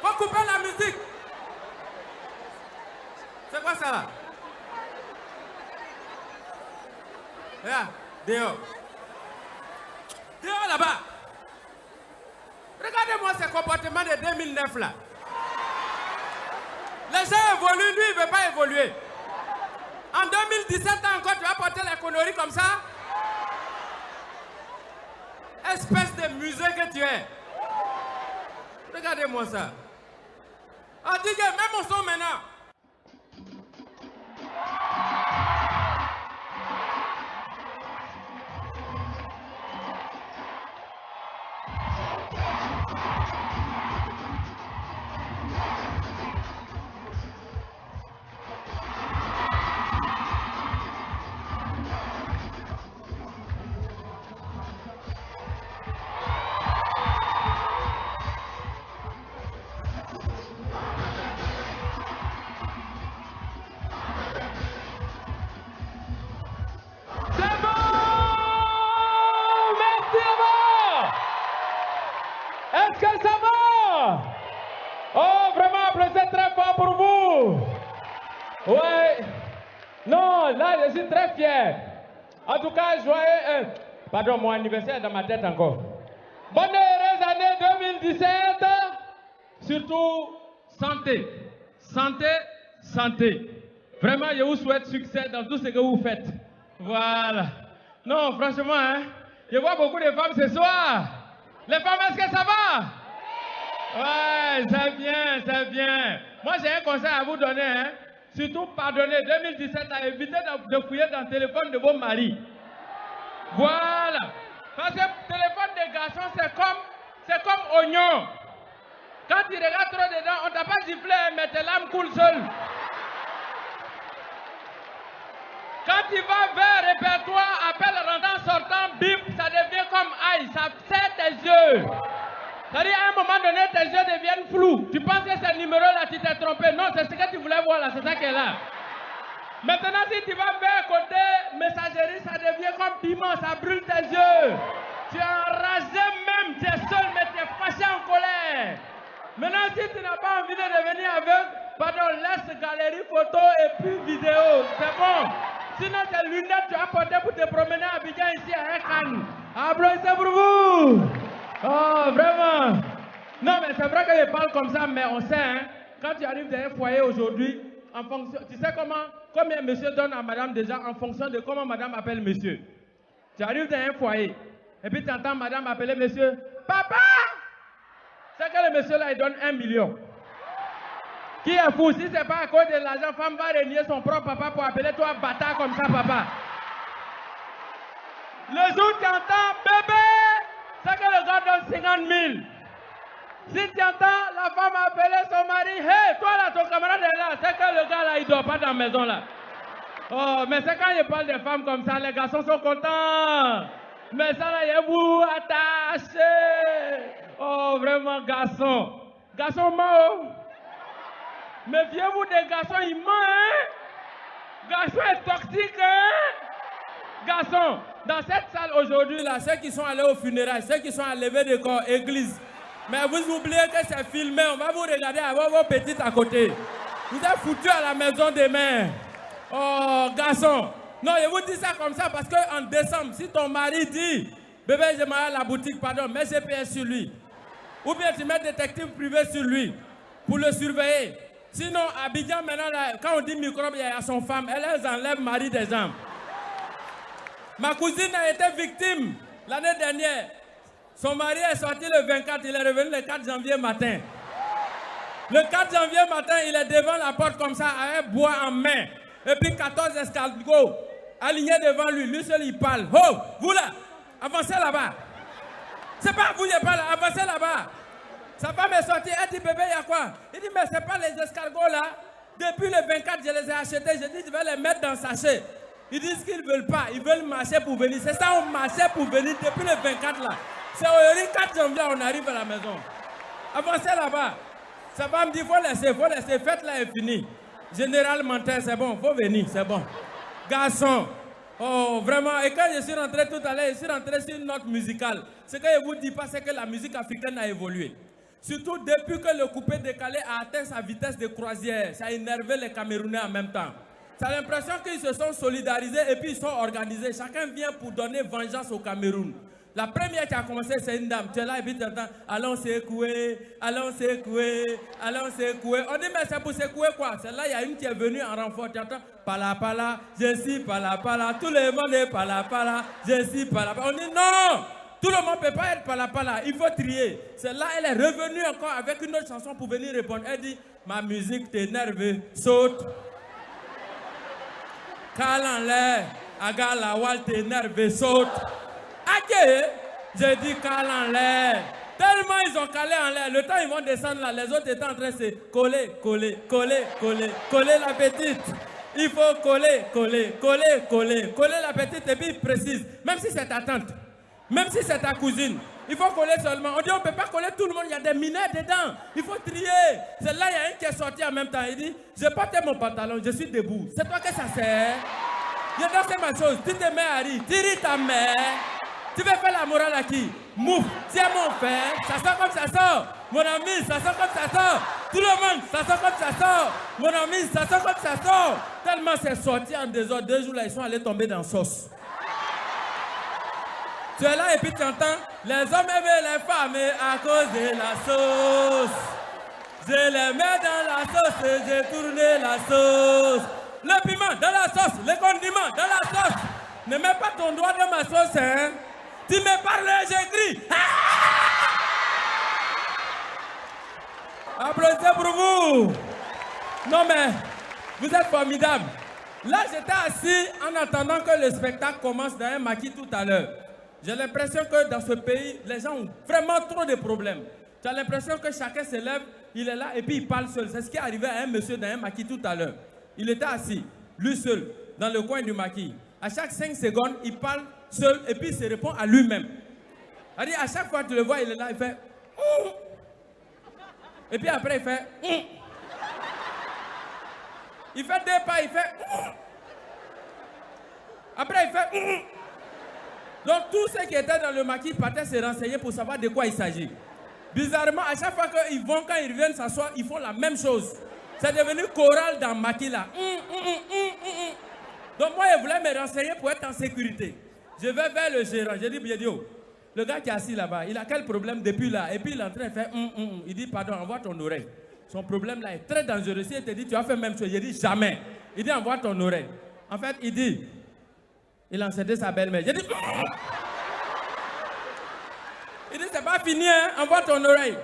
Faut couper la musique. C'est quoi ça là? Regarde, dehors. Dehors là-bas. Regardez-moi ce comportement de 2009 là. Les gens évoluent, lui il ne veut pas évoluer. En 2017 encore, tu vas porter la connerie comme ça? Espèce de musée que tu es. Regardez-moi ça. On dit que même au son maintenant. Est-ce que ça va? Oh, vraiment, applaudissez très fort pour vous. Ouais. Non, là, je suis très fier. En tout cas, joyeux... Pardon, mon anniversaire est dans ma tête encore. Bonne et heureuse année 2017. Surtout, santé. Santé, santé. Vraiment, je vous souhaite succès dans tout ce que vous faites. Voilà. Non, franchement, hein, je vois beaucoup de femmes ce soir. Les femmes, est-ce que ça va? Ouais, c'est bien, c'est bien. Moi, j'ai un conseil à vous donner. Hein. Surtout, pardonnez, 2017, à éviter de fouiller dans le téléphone de vos maris. Voilà. Parce que le téléphone des garçons, c'est comme oignon. Quand tu regardes trop dedans, on ne t'a pas giflé, mais tes larmes coulent seules. Quand tu vas vers répertoire, appel rentrant, sortant, bip, ça devient comme aïe, ça serre tes yeux. C'est-à-dire, à un moment donné, tes yeux deviennent flous. Tu penses que c'est le numéro-là, tu t'es trompé. Non, c'est ce que tu voulais voir là, c'est ça qui est là. Maintenant, si tu vas vers côté messagerie, ça devient comme piment, ça brûle tes yeux. Tu es enragé même, tu es seul, mais tu es fâché en colère. Maintenant, si tu n'as pas envie de devenir aveugle, pardon, laisse galerie photo et puis vidéo, c'est bon. Sinon, tes lunettes, tu as porté pour te promener à Abidjan ici à Ekan. Applaudissez pour vous. Oh, vraiment. Non, mais c'est vrai que je parle comme ça, mais on sait, hein, quand tu arrives dans un foyer aujourd'hui, en fonction, tu sais combien monsieur donne à madame déjà en fonction de comment madame appelle monsieur. Tu arrives dans un foyer, et puis tu entends madame appeler monsieur, papa! C'est que le monsieur là, il donne 1 million. Qui est fou? Si c'est pas à cause de l'argent, femme va renier son propre papa pour appeler toi bâtard comme ça, papa. Le jour où tu entends bébé, c'est que le gars donne 50 000. Si tu entends la femme appeler son mari, hey, toi là, ton camarade est là, c'est que le gars là, il dort pas dans la maison là. Oh, mais c'est quand je parle des femmes comme ça, les garçons sont contents. Mais ça là, il vous attaché. Oh, vraiment, garçon. Garçon mort. Méfiez-vous des garçons, ils mentent, hein? Garçon est toxique, hein? Garçon, dans cette salle aujourd'hui, là, ceux qui sont allés au funérailles, ceux qui sont à lever de corps, église, mais vous oubliez que c'est filmé, on va vous regarder avec vos petites à côté. Vous êtes foutus à la maison demain. Oh, garçon. Non, je vous dis ça comme ça parce qu'en décembre, si ton mari dit, bébé, je m'en vais à la boutique, pardon, mets GPS sur lui. Ou bien tu mets détective privé sur lui pour le surveiller. Sinon, à Abidjan, maintenant, là, quand on dit microbe, il y a son femme, elle enlève mari des gens. Ma cousine a été victime l'année dernière. Son mari est sorti le 24, il est revenu le 4 janvier matin. Le 4 janvier matin, il est devant la porte comme ça, avec bois en main. Et puis 14 escargots alignés devant lui. Lui seul, il parle. Oh, vous là, avancez là-bas. C'est pas vous, je parle, avancez là-bas. Sa femme est sortie, elle dit, bébé, il y a quoi? Il dit, mais c'est pas les escargots là. Depuis le 24, je les ai achetés. Je dis, je vais les mettre dans le sachet. Ils disent qu'ils ne veulent pas. Ils veulent marcher pour venir. C'est ça, on marchait pour venir depuis le 24 là. C'est au 4 janvier, on arrive à la maison. Avancez là-bas. Sa femme dit, faut laisser, fête-là est finie. Général Menteur, c'est bon, faut venir, c'est bon. Garçon, oh vraiment, et quand je suis rentré tout à l'heure, je suis rentré sur une note musicale. Ce que je vous dis pas, c'est que la musique africaine a évolué. Surtout depuis que le coupé décalé a atteint sa vitesse de croisière, ça a énervé les Camerounais en même temps. Ça a l'impression qu'ils se sont solidarisés et puis ils sont organisés. Chacun vient pour donner vengeance au Cameroun. La première qui a commencé, c'est une dame. Tu es là et puis tu entends, allons secouer, allons secouer, allons secouer. On dit, mais c'est pour secouer quoi? C'est là, il y a une qui est venue en renfort. Tu entends, pala pala, je suis pala pala, tout le monde est pala pala, je suis pala pala. On dit, non! Tout le monde ne peut pas être pala pala, il faut trier. C'est là, elle est revenue encore avec une autre chanson pour venir répondre. Elle dit, ma musique t'énerve, saute. Cale en l'air, aga la wall t'énerve, saute. Ok, j'ai dit cale en l'air. Tellement ils ont calé en l'air, le temps ils vont descendre là, les autres étaient en train de se coller, coller, coller, coller, coller la petite. Il faut coller, coller, coller, coller, coller la petite et puis précise. Même si c'est ta tante, même si c'est ta cousine, il faut coller seulement. On dit on ne peut pas coller tout le monde, il y a des mineurs dedans. Il faut trier. C'est là, il y a une qui est sortie en même temps. Il dit, j'ai porté mon pantalon, je suis debout. C'est toi que ça sert. J'ai dansé ma chose, tu te mets à rire, tire ta mère. Tu veux faire la morale à qui? Mouf, tiens mon frère, ça sort comme ça sort. Mon ami, ça sort comme ça sort. Tout le monde, ça sort comme ça sort. Mon ami, ça sort comme ça sort. Tellement c'est sorti en désordre, 2 jours là, ils sont allés tomber dans la sauce. Tu es là et puis tu entends, les hommes aiment les femmes à cause de la sauce. Je les mets dans la sauce, j'ai tourné la sauce. Le piment dans la sauce, les condiments dans la sauce. Ne mets pas ton doigt dans ma sauce, hein. Tu me parles, j'écris. Applaudissez pour vous. Non mais, vous êtes formidables. Là, j'étais assis en attendant que le spectacle commence dans un maquis tout à l'heure. J'ai l'impression que dans ce pays, les gens ont vraiment trop de problèmes. Tu as l'impression que chacun se lève, il est là et puis il parle seul. C'est ce qui est arrivé à un monsieur dans un maquis tout à l'heure. Il était assis, lui seul, dans le coin du maquis. À chaque 5 secondes, il parle seul et puis il se répond à lui-même. À chaque fois que tu le vois, il est là, il fait... Et puis après, il fait... Il fait 2 pas, il fait... Après, il fait... Donc, tous ceux qui étaient dans le maquis partaient se renseigner pour savoir de quoi il s'agit. Bizarrement, à chaque fois qu'ils vont, quand ils reviennent s'asseoir, ils font la même chose. C'est devenu chorale dans le maquis là. Donc, moi, je voulais me renseigner pour être en sécurité. Je vais vers le gérant. Je dis, oh, le gars qui est assis là-bas, il a quel problème depuis là? Et puis, il est en train de faire Il dit, pardon, envoie ton oreille. Son problème là est très dangereux. Si il te dit, tu as fait même chose, je dis, jamais. Il dit, envoie ton oreille. En fait, il dit, il a enceinté sa belle-mère. J'ai dit, il dit, c'est pas fini, hein, envoie ton oreille.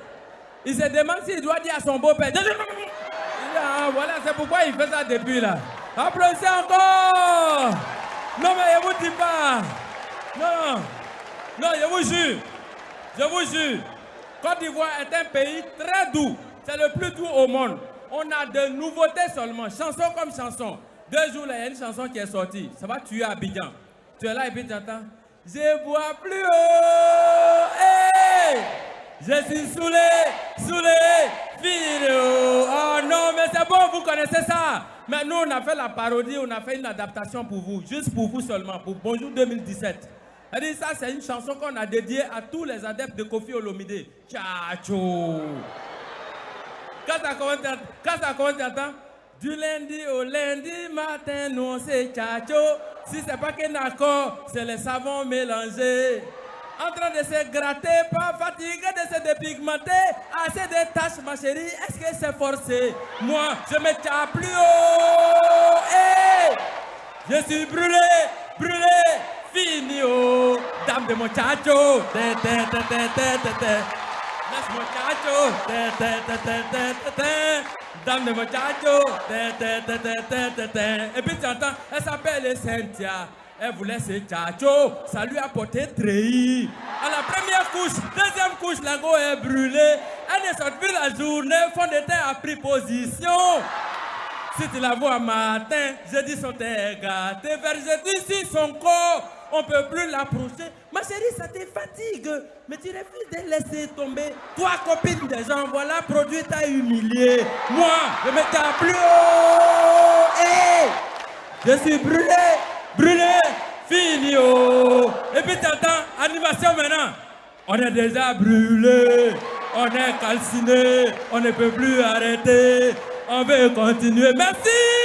Il se demande s'il doit dire à son beau-père. Il dit, ah, voilà, c'est pourquoi il fait ça depuis là. Applaudissez encore. Non, mais je vous dis pas. Non, non, je vous jure. Côte d'Ivoire est un pays très doux. C'est le plus doux au monde. On a de nouveautés seulement, chanson comme chanson. 2 jours là, il y a une chanson qui est sortie. Ça va tuer Abidjan. Tu es là et puis tu entends. Je bois plus haut. Hey! Je suis saoulé, fini. Oh non, mais c'est bon, vous connaissez ça. Mais nous, on a fait la parodie, on a fait une adaptation pour vous, juste pour vous seulement, pour Bonjour 2017. C'est-à-dire, ça, c'est une chanson qu'on a dédiée à tous les adeptes de Kofi Olomide. Tchacho. Quand ça commence, tu entends. Du lundi au lundi matin, nous c'est tchacho. Si c'est pas qu'un accord, c'est les savons mélangés. En train de se gratter, pas fatigué de se dépigmenter. Assez de tâches, ma chérie, est-ce que c'est forcé? Moi, je me tiens plus haut. Hey! Je suis brûlé, fini haut. Dame de mon tchacho. Laisse mon tchacho. Dame de mon tchacho. Et puis tu entends, elle s'appelle Cynthia. Elle voulait se tchacho, ça lui a porté treillis. À la première couche, deuxième couche, la go est brûlée. Elle est sortie la journée, fond de teint a pris position. Si tu la vois matin, jeudi sont tes gâtés, vers jeudi si son corps, on ne peut plus l'approcher. Ma chérie, ça te fatigue, mais tu refuses de laisser tomber. Toi, copine des gens, voilà, produit t'a humilié. Moi, je me tape plus haut. Hey, je suis brûlé, fini. Oh. Et puis t'entends, animation maintenant. On est déjà brûlé, on est calciné, on ne peut plus arrêter. On veut continuer. Merci!